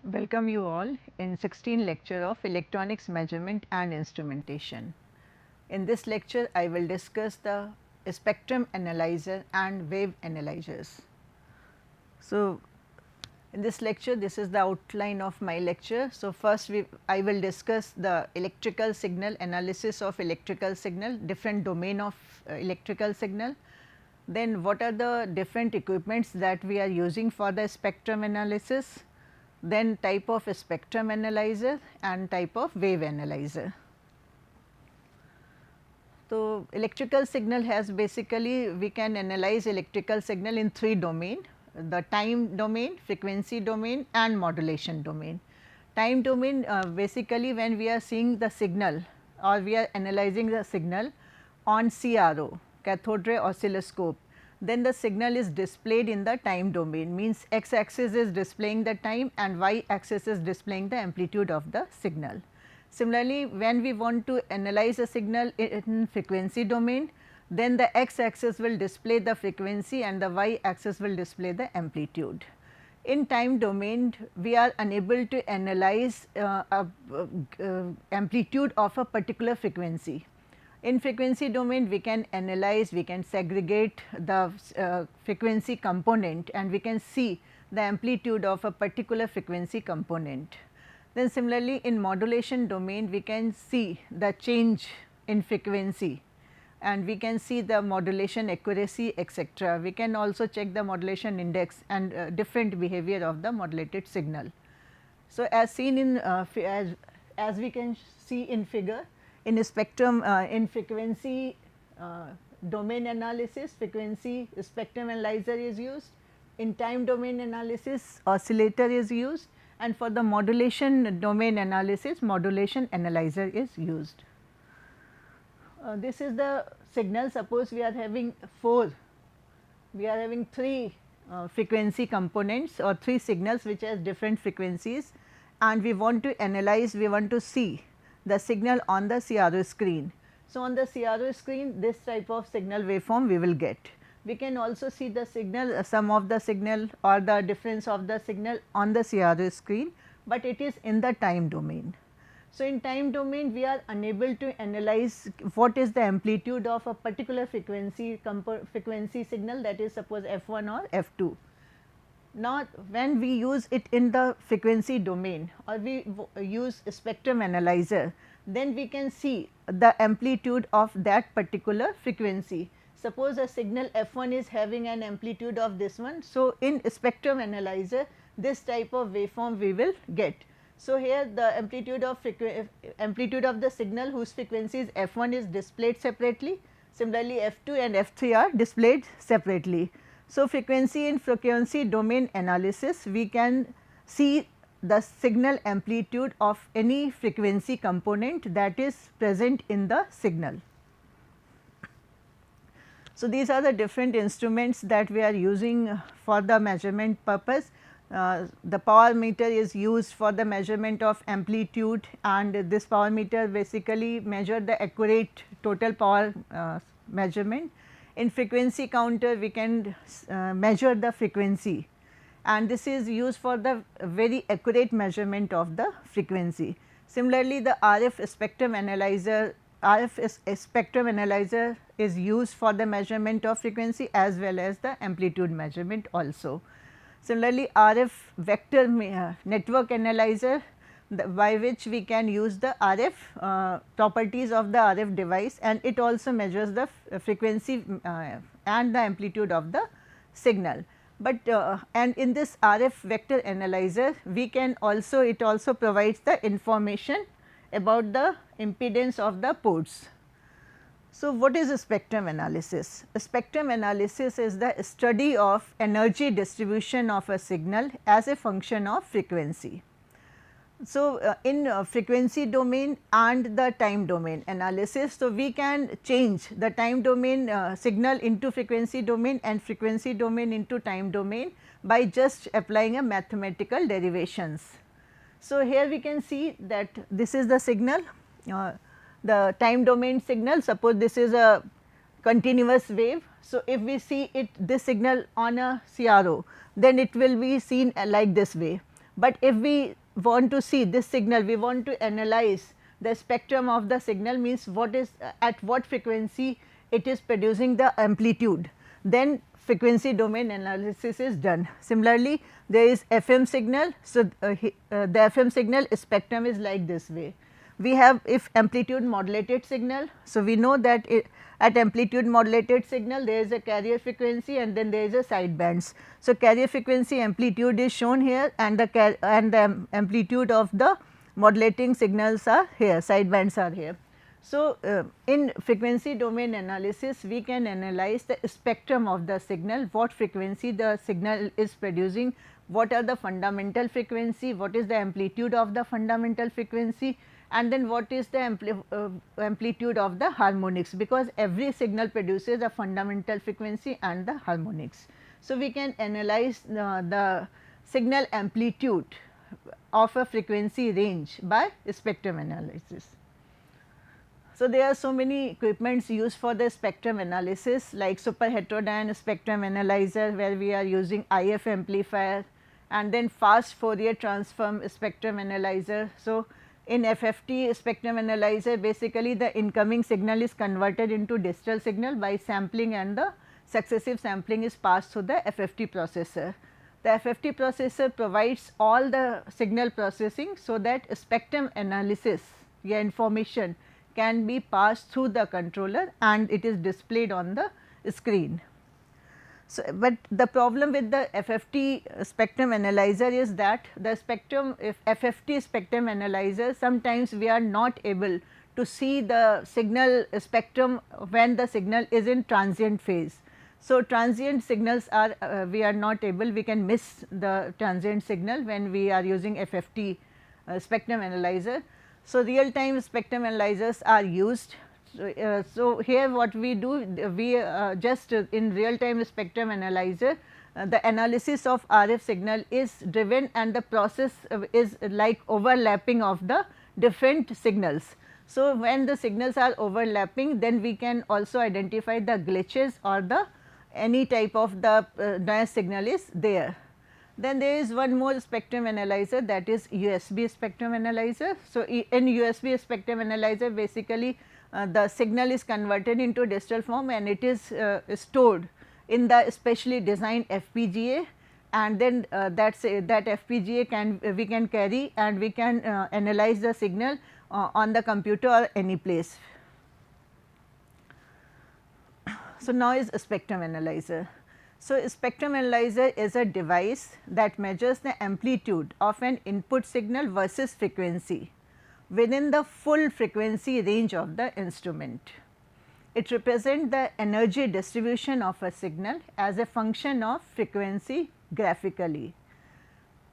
Welcome you all in 16th lecture of Electronics Measurement and Instrumentation. In this lecture, I will discuss the spectrum analyzer and wave analyzers. So, in this lecture, this is the outline of my lecture. So, first I will discuss the electrical signal, analysis of electrical signal, different domain of electrical signal. Then what are the different equipments that we are using for the spectrum analysis, then type of spectrum analyzer and type of wave analyzer. So, electrical signal has basically we can analyze electrical signal in three domain, the time domain, frequency domain and modulation domain. Time domain basically when we are seeing the signal or we are analyzing the signal on CRO, cathode ray oscilloscope, then the signal is displayed in the time domain, means x axis is displaying the time and y axis is displaying the amplitude of the signal. Similarly, when we want to analyze a signal in frequency domain, then the x axis will display the frequency and the y axis will display the amplitude. In time domain, we are unable to analyze amplitude of a particular frequency. In frequency domain, we can analyze, we can segregate the frequency component and we can see the amplitude of a particular frequency component. Then similarly, in modulation domain, we can see the change in frequency and we can see the modulation accuracy, etc. We can also check the modulation index and different behavior of the modulated signal. So, as seen in as we can see in figure, in spectrum in frequency domain analysis, frequency spectrum analyzer is used. In time domain analysis, oscillator is used, and for the modulation domain analysis, modulation analyzer is used. This is the signal. Suppose we are having three frequency components or three signals which has different frequencies, and we want to analyze, we want to see the signal on the CRO screen. So, on the CRO screen, this type of signal waveform we will get. We can also see the signal, sum of the signal or the difference of the signal on the CRO screen, but it is in the time domain. So, in time domain, we are unable to analyze what is the amplitude of a particular frequency signal, that is suppose F1 or F2. Now, when we use it in the frequency domain or we use spectrum analyzer, then we can see the amplitude of that particular frequency. Suppose a signal F1 is having an amplitude of this one. So, in spectrum analyzer, this type of waveform we will get. So, here the amplitude of the signal whose frequency is F1 is displayed separately. Similarly, F2 and F3 are displayed separately. So, in frequency domain analysis, we can see the signal amplitude of any frequency component that is present in the signal. So, these are the different instruments that we are using for the measurement purpose. The power meter is used for the measurement of amplitude, and this power meter basically measure the accurate total power measurement. In frequency counter, we can measure the frequency, and this is used for the very accurate measurement of the frequency. Similarly, the RF spectrum analyzer is used for the measurement of frequency as well as the amplitude measurement also. Similarly, RF vector network analyzer, by which we can use the RF properties of the RF device, and it also measures the frequency and the amplitude of the signal. But and in this RF vector analyzer, we can also, it also provides the information about the impedance of the ports. So, what is a spectrum analysis? A spectrum analysis is the study of energy distribution of a signal as a function of frequency. So, in frequency domain and the time domain analysis, so we can change the time domain signal into frequency domain and frequency domain into time domain by just applying a mathematical derivations. So, here we can see that this is the signal, the time domain signal. Suppose this is a continuous wave. So, if we see it this signal on a CRO, then it will be seen like this way. But if we want to see this signal, we want to analyze the spectrum of the signal, means what is at what frequency it is producing the amplitude, then frequency domain analysis is done. Similarly, there is FM signal. So, the FM signal spectrum is like this way. We have if amplitude modulated signal. So, we know that at amplitude modulated signal there is a carrier frequency and then there is a side bands. So, carrier frequency amplitude is shown here and the amplitude of the modulating signals are here, side bands are here. So, in frequency domain analysis we can analyze the spectrum of the signal, what frequency the signal is producing, what are the fundamental frequency, what is the amplitude of the fundamental frequency, and then what is the amplitude of the harmonics, because every signal produces a fundamental frequency and the harmonics. So, we can analyze the signal amplitude of a frequency range by spectrum analysis. So, there are so many equipments used for the spectrum analysis, like super heterodyne spectrum analyzer where we are using IF amplifier, and then fast Fourier transform spectrum analyzer. So, in FFT spectrum analyzer, basically the incoming signal is converted into digital signal by sampling, and the successive sampling is passed through the FFT processor. The FFT processor provides all the signal processing, so that spectrum analysis information can be passed through the controller and it is displayed on the screen. So, but the problem with the FFT spectrum analyzer is that the spectrum, if FFT spectrum analyzer, sometimes we are not able to see the signal spectrum when the signal is in transient phase. So, transient signals are we are not able, we can miss the transient signal when we are using FFT spectrum analyzer. So, real time spectrum analyzers are used. So, here what we do, we just in real time spectrum analyzer, the analysis of RF signal is driven and the process is like overlapping of the different signals. So, when the signals are overlapping, then we can also identify the glitches or the any type of the noise signal is there. Then there is one more spectrum analyzer, that is USB spectrum analyzer. So, in USB spectrum analyzer, basically the signal is converted into digital form and it is stored in the specially designed FPGA, and then that FPGA we can carry and we can analyze the signal on the computer or any place. So, now is a spectrum analyzer. So, spectrum analyzer is a device that measures the amplitude of an input signal versus frequency within the full frequency range of the instrument. It represents the energy distribution of a signal as a function of frequency graphically.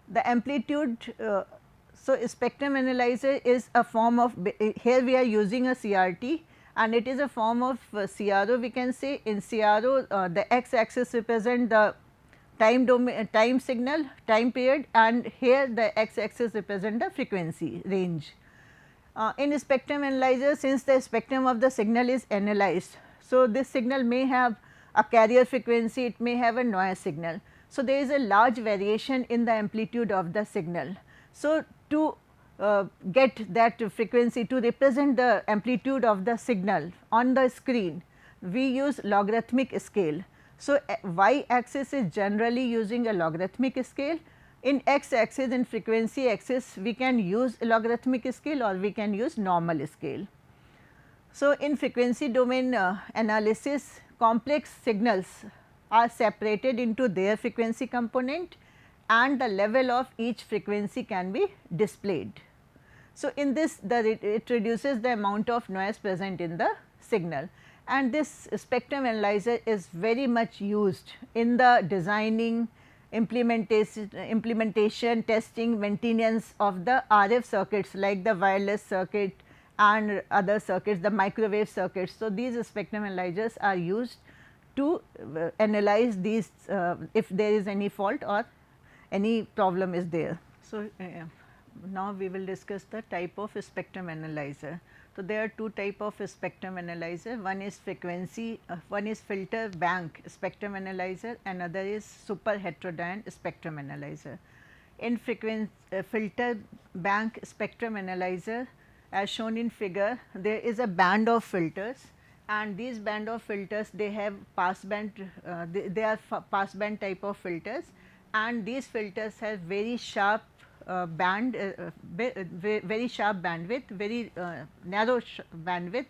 The amplitude, so spectrum analyzer is a form of, here we are using a CRT and it is a form of CRO. We can say in CRO the x axis represent the time domain, time signal, time period, and here the x axis represent the frequency range. In spectrum analyzer, since the spectrum of the signal is analyzed, so this signal may have a carrier frequency, it may have a noise signal. So, there is a large variation in the amplitude of the signal. So, to get that frequency, to represent the amplitude of the signal on the screen, we use logarithmic scale. So, y axis is generally using a logarithmic scale. In x axis, in frequency axis, we can use logarithmic scale or we can use normal scale. So, in frequency domain analysis, complex signals are separated into their frequency component and the level of each frequency can be displayed. So, in this it reduces the amount of noise present in the signal, and this spectrum analyzer is very much used in the designing, implementation, testing, maintenance of the RF circuits like the wireless circuit and other circuits, the microwave circuits. So, these spectrum analyzers are used to analyze these if there is any fault or any problem is there. So, now we will discuss the type of spectrum analyzer. So, there are two type of spectrum analyzer, one is frequency, one is filter bank spectrum analyzer, another is super heterodyne spectrum analyzer. in filter bank spectrum analyzer, as shown in figure, there is a band of filters, and these band of filters, they have passband, they are passband type of filters, and these filters have very sharp very sharp bandwidth, very narrow bandwidth,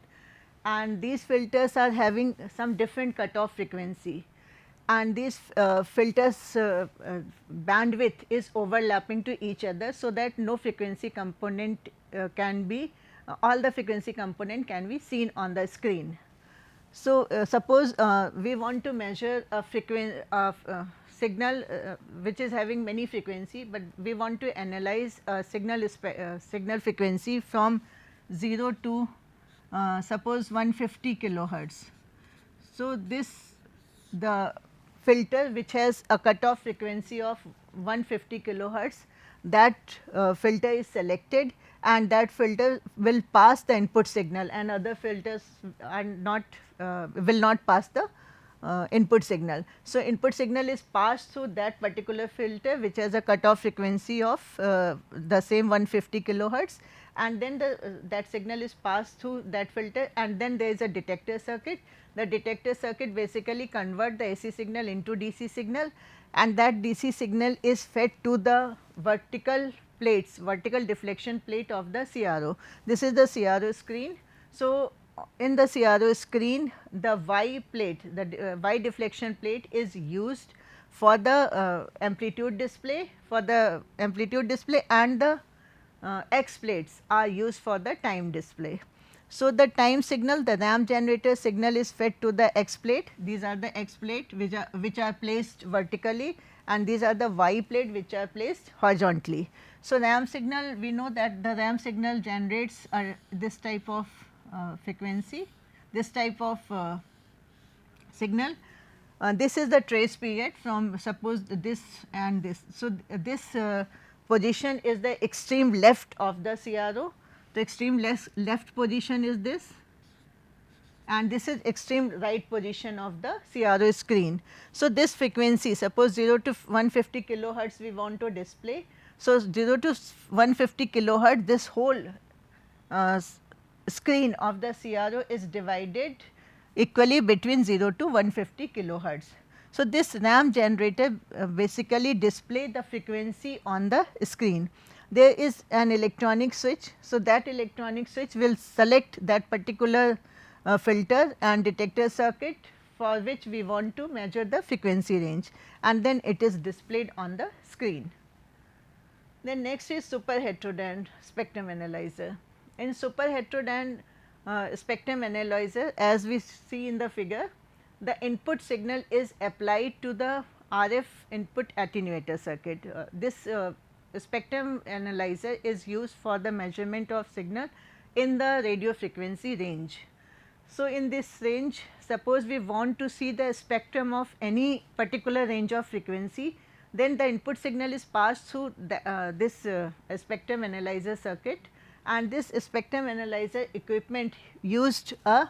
and these filters are having some different cutoff frequency, and these filters bandwidth is overlapping to each other, so that no frequency component can be all the frequency component can be seen on the screen. So, suppose we want to measure a frequency of signal which is having many frequency, but we want to analyze a signal frequency from 0 to suppose 150 kilohertz. So, the filter which has a cutoff frequency of 150 kilohertz, that filter is selected, and that filter will pass the input signal, and other filters are not will not pass the input signal. So, input signal is passed through that particular filter which has a cutoff frequency of the same 150 kilohertz, and then that signal is passed through that filter, and then there is a detector circuit. The detector circuit basically convert the AC signal into DC signal, and that DC signal is fed to the vertical plates, vertical deflection plate of the CRO. This is the CRO screen. So, in the CRO screen, the Y plate, the Y deflection plate is used for the amplitude display, and the X plates are used for the time display. So, the time signal, the RAM generator signal is fed to the X plate. These are the X plate which are placed vertically, and these are the Y plate which are placed horizontally. So, RAM signal, we know that the RAM signal generates this type of frequency, this type of signal. This is the trace period from suppose this and this. So, this position is the extreme left of the CRO. The extreme left position is this, and this is extreme right position of the CRO screen. So, this frequency, suppose 0 to 150 kilohertz we want to display. So, 0 to 150 kilohertz, this whole screen of the CRO is divided equally between 0 to 150 kilohertz. So, this RAM generator basically display the frequency on the screen. There is an electronic switch. So, that electronic switch will select that particular filter and detector circuit for which we want to measure the frequency range, and then it is displayed on the screen. Then next is super heterodyne spectrum analyzer. In super heterodyne spectrum analyzer, as we see in the figure, the input signal is applied to the RF input attenuator circuit. This spectrum analyzer is used for the measurement of signal in the radio frequency range. So, in this range, suppose we want to see the spectrum of any particular range of frequency, then the input signal is passed through this spectrum analyzer circuit, and this spectrum analyzer equipment used a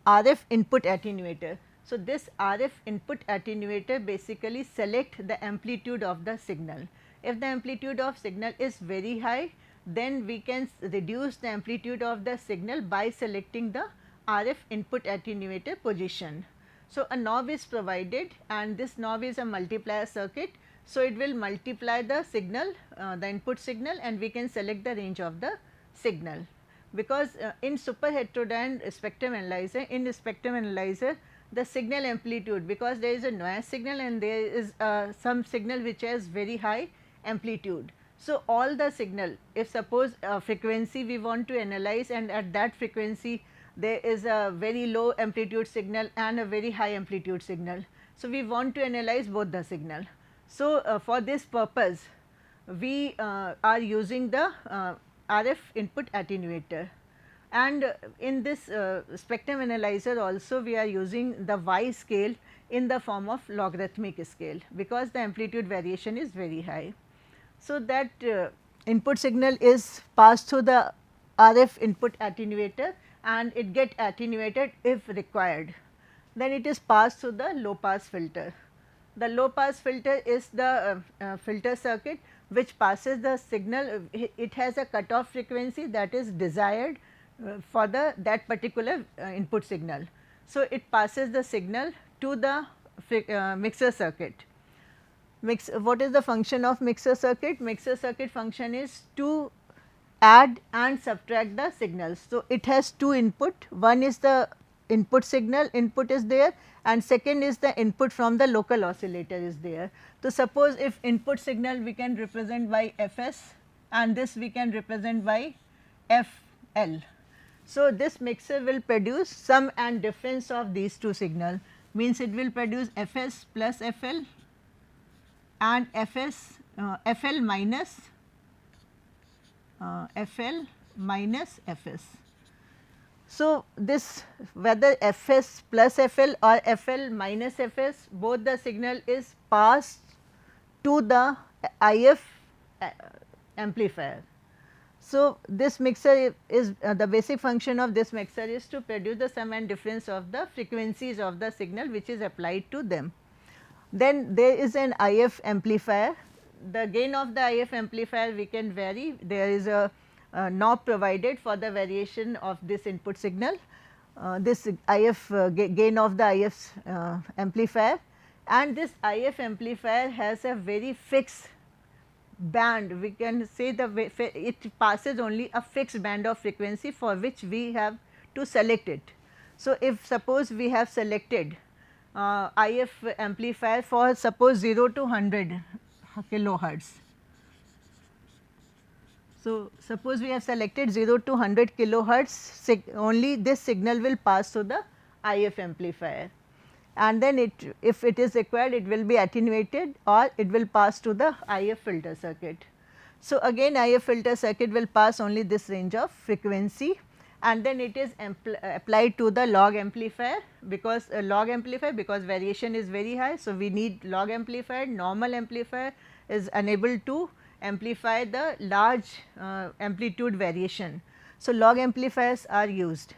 RF input attenuator. So, this RF input attenuator basically select the amplitude of the signal. If the amplitude of signal is very high, then we can reduce the amplitude of the signal by selecting the RF input attenuator position. So, a knob is provided, and this knob is a multiplier circuit. So, it will multiply the signal, the input signal, and we can select the range of the signal. Because in super heterodyne spectrum analyzer, the signal amplitude, because there is a noise signal and there is some signal which has very high amplitude. So, all the signal, if suppose frequency we want to analyze, and at that frequency there is a very low amplitude signal and a very high amplitude signal. So, we want to analyze both the signal. So, for this purpose we are using the RF input attenuator, and in this spectrum analyzer also we are using the Y scale in the form of logarithmic scale, because the amplitude variation is very high. So, that input signal is passed through the RF input attenuator, and it get attenuated if required. Then it is passed through the low pass filter. The low pass filter is the filter circuit which passes the signal, it has a cutoff frequency that is desired for the that particular input signal. So, it passes the signal to the mixer circuit. What is the function of mixer circuit? Mixer circuit function is to add and subtract the signals. So, it has two input, one is the input signal, input is there, and second is the input from the local oscillator is there. So, suppose if input signal we can represent by Fs and this we can represent by Fl. So, this mixer will produce sum and difference of these two signal, means it will produce Fs plus Fl and Fl minus Fs. So, this whether Fs plus Fl or Fl minus Fs, both the signal is passed to the IF amplifier. So, this mixer is the basic function of this mixer is to produce the sum and difference of the frequencies of the signal which is applied to them. Then there is an IF amplifier. The gain of the IF amplifier we can vary. There is a knob provided for the variation of this input signal. This IF gain of the IF amplifier, and this IF amplifier has a very fixed band. We can say it passes only a fixed band of frequency for which we have to select it. So, if suppose we have selected IF amplifier for suppose 0 to 100 kilohertz. So, suppose we have selected 0 to 100 kilohertz, only this signal will pass to the IF amplifier, and then if it is required it will be attenuated or it will pass to the IF filter circuit. So, again IF filter circuit will pass only this range of frequency, and then it is applied to the log amplifier, because because variation is very high. So, we need log amplifier. Normal amplifier is unable to amplify the large amplitude variation. So, log amplifiers are used.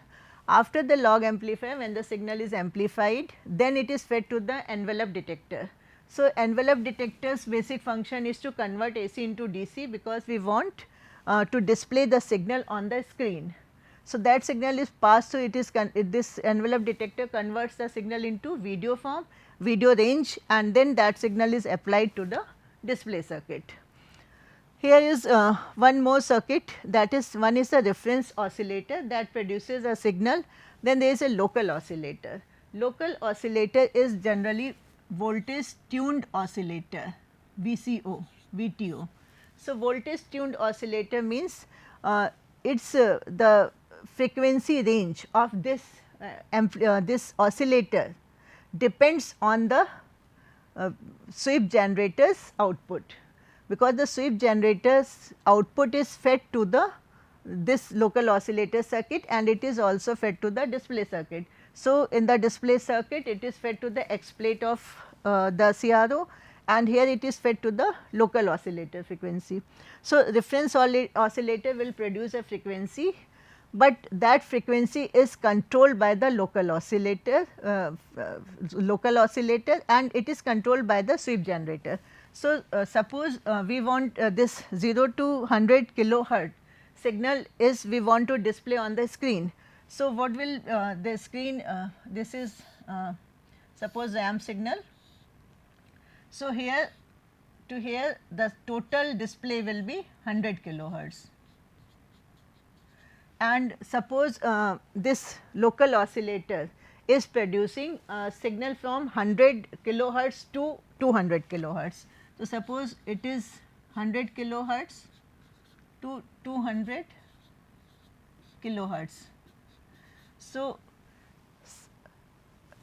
After the log amplifier, when the signal is amplified, then it is fed to the envelope detector. So, envelope detector's basic function is to convert AC into DC, because we want to display the signal on the screen. So, that signal is passed, so it is this envelope detector converts the signal into video form, video range, and then that signal is applied to the display circuit. Here is one more circuit, that is one is a reference oscillator that produces a signal, then there is a local oscillator. Local oscillator is generally voltage tuned oscillator, VTO. So, voltage tuned oscillator means it is the frequency range of this this oscillator depends on the sweep generator's output, because the sweep generator's output is fed to the this local oscillator circuit, and it is also fed to the display circuit. So, in the display circuit it is fed to the X plate of the CRO, and here it is fed to the local oscillator frequency. So, reference oscillator will produce a frequency, but that frequency is controlled by the local oscillator and it is controlled by the sweep generator. So, suppose we want this 0 to 100 kilohertz signal is we want to display on the screen. So, what will the screen this is suppose RAM signal. So, here to here the total display will be 100 kilohertz, and suppose this local oscillator is producing a signal from 100 kilohertz to 200 kilohertz. So, suppose it is 100 kilohertz to 200 kilohertz. So,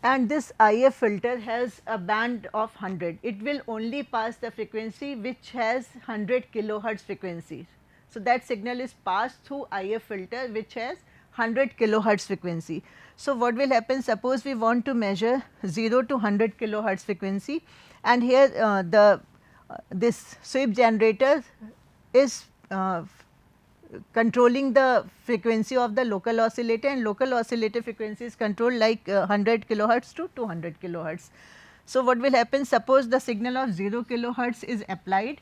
and this IF filter has a band of 100, it will only pass the frequency which has 100 kilohertz frequency. So, that signal is passed through IF filter which has 100 kilohertz frequency. So, what will happen, suppose we want to measure 0 to 100 kilohertz frequency, and here this sweep generator is controlling the frequency of the local oscillator, and local oscillator frequency is controlled like 100 kilohertz to 200 kilohertz. So, what will happen, suppose the signal of 0 kilohertz is applied,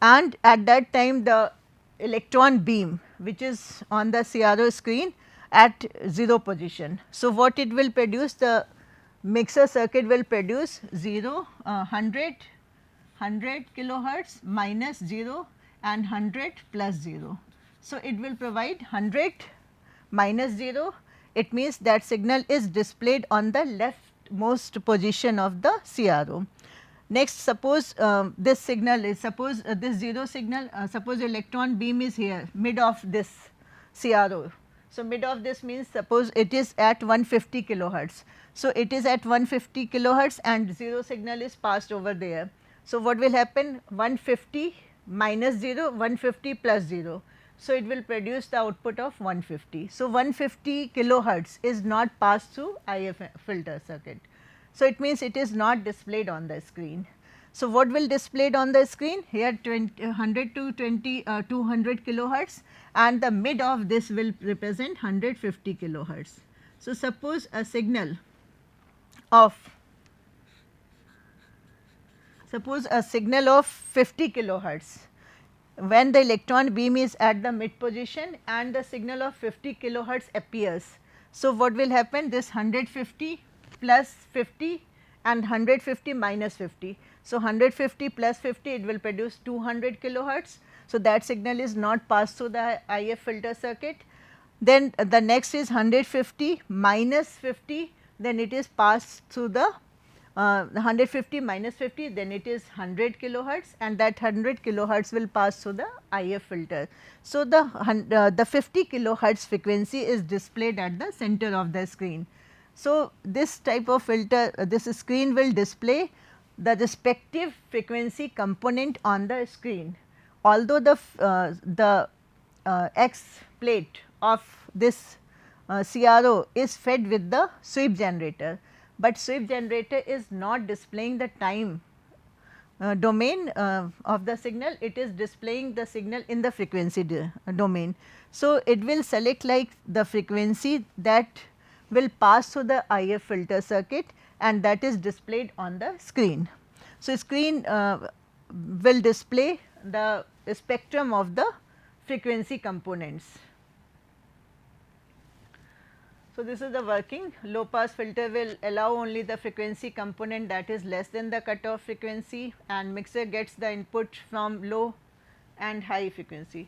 and at that time the electron beam which is on the CRO screen at 0 position. So, what it will produce, the mixer circuit will produce 0, 100 kilohertz minus 0 and 100 plus 0. So, it will provide 100 minus 0, it means that signal is displayed on the leftmost position of the CRO. Next, suppose this signal is, suppose this 0 signal, suppose electron beam is here mid of this CRO. So, mid of this means suppose it is at 150 kilohertz. So, it is at 150 kilohertz and 0 signal is passed over there. So, what will happen, 150 minus 0, 150 plus 0. So, it will produce the output of 150. So, 150 kilohertz is not passed through IF filter circuit. So, it means it is not displayed on the screen. So, what will displayed on the screen here 100 to 200 kilohertz and the mid of this will represent 150 kilohertz. So, suppose a signal of 50 kilohertz when the electron beam is at the mid position and the signal of 50 kilohertz appears. So, what will happen, this 150 plus 50 and 150 minus 50. So, 150 plus 50 it will produce 200 kilohertz. So, that signal is not passed through the IF filter circuit. Then the next is 150 minus 50, then it is passed through the 150 minus 50, then it is 100 kilohertz and that 100 kilohertz will pass through the IF filter. So, the 50 kilohertz frequency is displayed at the center of the screen. So, this type of filter, this screen will display the respective frequency component on the screen. Although the X plate of this CRO is fed with the sweep generator, but sweep generator is not displaying the time domain of the signal, it is displaying the signal in the frequency domain. So, it will select like the frequency that will pass through the IF filter circuit and that is displayed on the screen. So, screen will display the spectrum of the frequency components. So, this is the working. Low pass filter will allow only the frequency component that is less than the cutoff frequency and mixer gets the input from low and high frequency.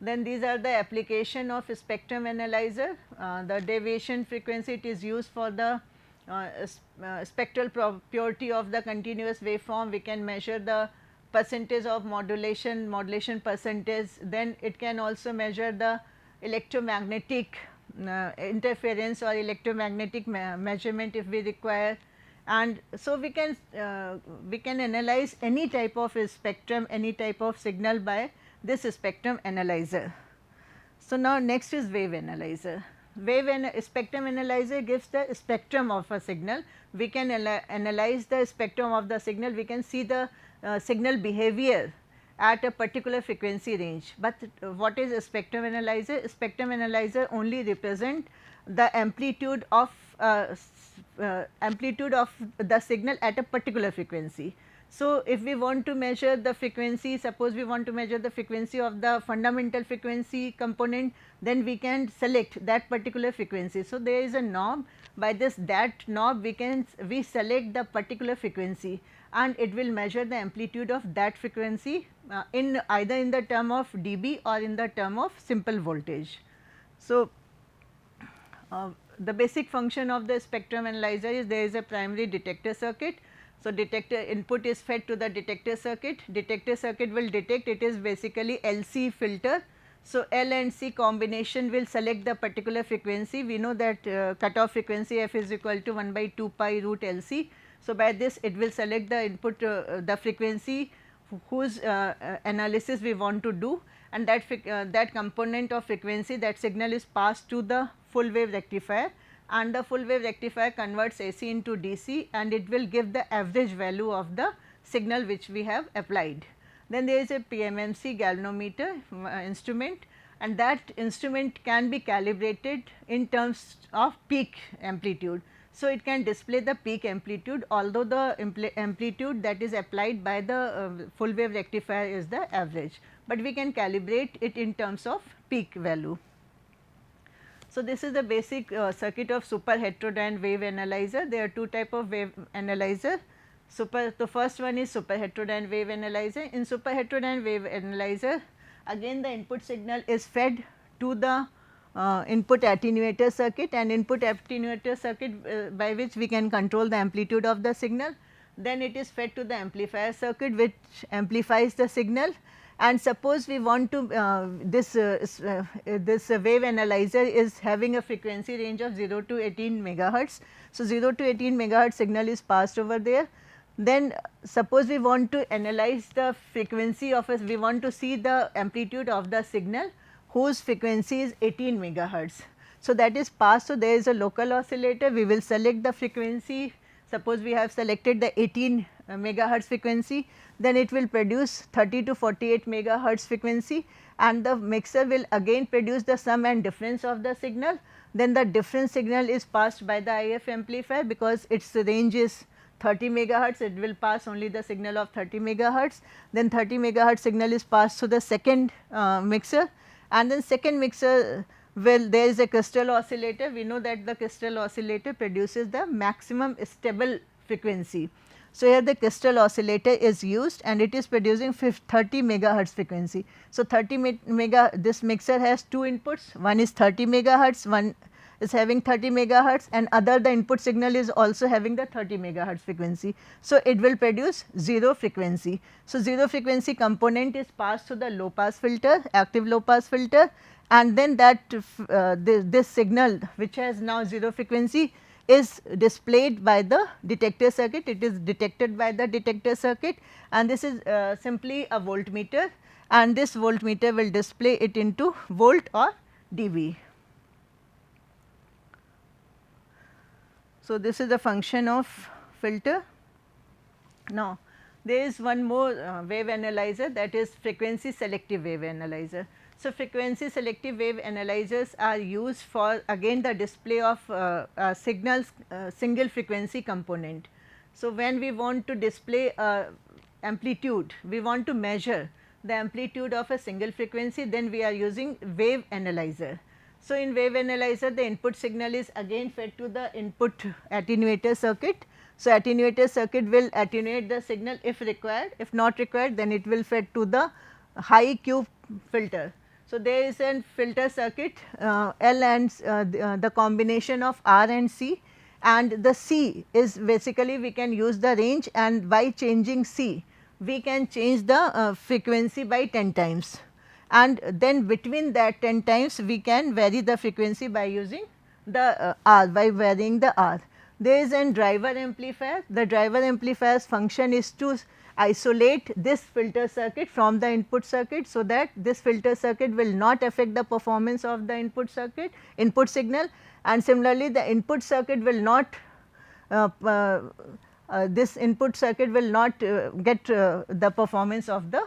Then these are the application of spectrum analyzer. The deviation frequency, it is used for the spectral purity of the continuous waveform. We can measure the percentage of modulation percentage. Then it can also measure the electromagnetic interference or electromagnetic measurement if we require. And so, we can analyze any type of spectrum, any type of signal by this spectrum analyzer. So, now next is wave analyzer. Spectrum analyzer gives the spectrum of a signal. We can analyze the spectrum of the signal, we can see the signal behavior at a particular frequency range. But what is a spectrum analyzer? Spectrum analyzer only represent the amplitude of the signal at a particular frequency. So, if we want to measure the frequency, suppose we want to measure the frequency of the fundamental frequency component, then we can select that particular frequency. So, there is a knob, by that knob we select the particular frequency and it will measure the amplitude of that frequency in either in the term of dB or in the term of simple voltage. So, the basic function of the spectrum analyzer is there is a primary detector circuit. So, detector input is fed to the detector circuit will detect, it is basically LC filter. So, L and C combination will select the particular frequency. We know that cutoff frequency f is equal to 1 by 2 pi root LC. So, by this it will select the input the frequency whose analysis we want to do, and that component of frequency, that signal is passed to the full wave rectifier, and the full wave rectifier converts AC into DC and it will give the average value of the signal which we have applied. Then there is a PMMC galvanometer instrument, and that instrument can be calibrated in terms of peak amplitude. So, it can display the peak amplitude, although the amplitude that is applied by the full wave rectifier is the average, but we can calibrate it in terms of peak value. So, this is the basic circuit of super heterodyne wave analyzer. There are two type of wave analyzer. The first one is super heterodyne wave analyzer. In super heterodyne wave analyzer, again the input signal is fed to the input attenuator circuit, and input attenuator circuit by which we can control the amplitude of the signal. Then it is fed to the amplifier circuit, which amplifies the signal. And suppose we want to this wave analyzer is having a frequency range of 0 to 18 megahertz. So, 0 to 18 megahertz signal is passed over there. Then suppose we want to analyze the frequency of we want to see the amplitude of the signal whose frequency is 18 megahertz. So, that is passed. So, there is a local oscillator, we will select the frequency. Suppose we have selected the 18 megahertz frequency, then it will produce 30 to 48 megahertz frequency, and the mixer will again produce the sum and difference of the signal. Then the difference signal is passed by the IF amplifier, because its range is 30 megahertz, it will pass only the signal of 30 megahertz. Then 30 megahertz signal is passed to the second mixer, and then second mixer there is a crystal oscillator. We know that the crystal oscillator produces the maximum stable frequency. So, here the crystal oscillator is used and it is producing 30 megahertz frequency. So, 30 this mixer has two inputs, one is 30 megahertz, one is having 30 megahertz, and other the input signal is also having the 30 megahertz frequency. So, it will produce 0 frequency. So, 0 frequency component is passed to the low pass filter, active low pass filter, and then that this signal which has now 0 frequency is displayed by the detector circuit. It is detected by the detector circuit, and this is simply a voltmeter, and this voltmeter will display it into volt or dB. So, this is the function of filter. Now, there is one more wave analyzer, that is frequency selective wave analyzer. So, frequency selective wave analyzers are used for again the display of signals single frequency component. So, when we want to display amplitude, we want to measure the amplitude of a single frequency, then we are using wave analyzer. So, in wave analyzer the input signal is again fed to the input attenuator circuit. So, attenuator circuit will attenuate the signal if required, if not required then it will fed to the high Q filter. So, there is a filter circuit L and the combination of R and C, and the C is basically we can use the range, and by changing C we can change the frequency by 10 times, and then between that 10 times we can vary the frequency by using the R, by varying the R. There is a driver amplifier. The driver amplifier's function is to isolate this filter circuit from the input circuit, so that this filter circuit will not affect the performance of the input circuit, input signal, and similarly the input circuit will not this input circuit will not get the performance of the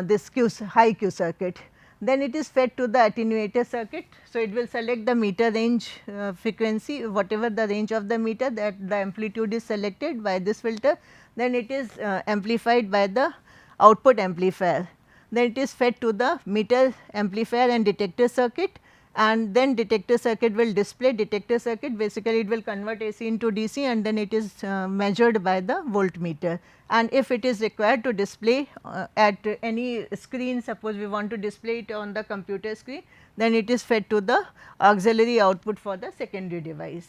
this high Q circuit. Then it is fed to the attenuator circuit. So, it will select the meter range frequency, whatever the range of the meter, that the amplitude is selected by this filter. Then it is amplified by the output amplifier. Then it is fed to the meter amplifier and detector circuit, and then detector circuit will display detector circuit, basically it will convert AC into DC, and then it is measured by the voltmeter. And if it is required to display at any screen, suppose we want to display it on the computer screen, then it is fed to the auxiliary output for the secondary device.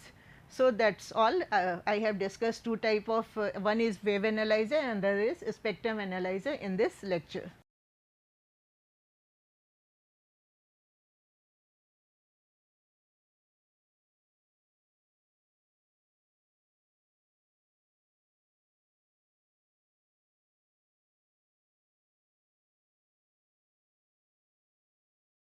So, that is all. I have discussed two type of one is wave analyzer and there is spectrum analyzer in this lecture.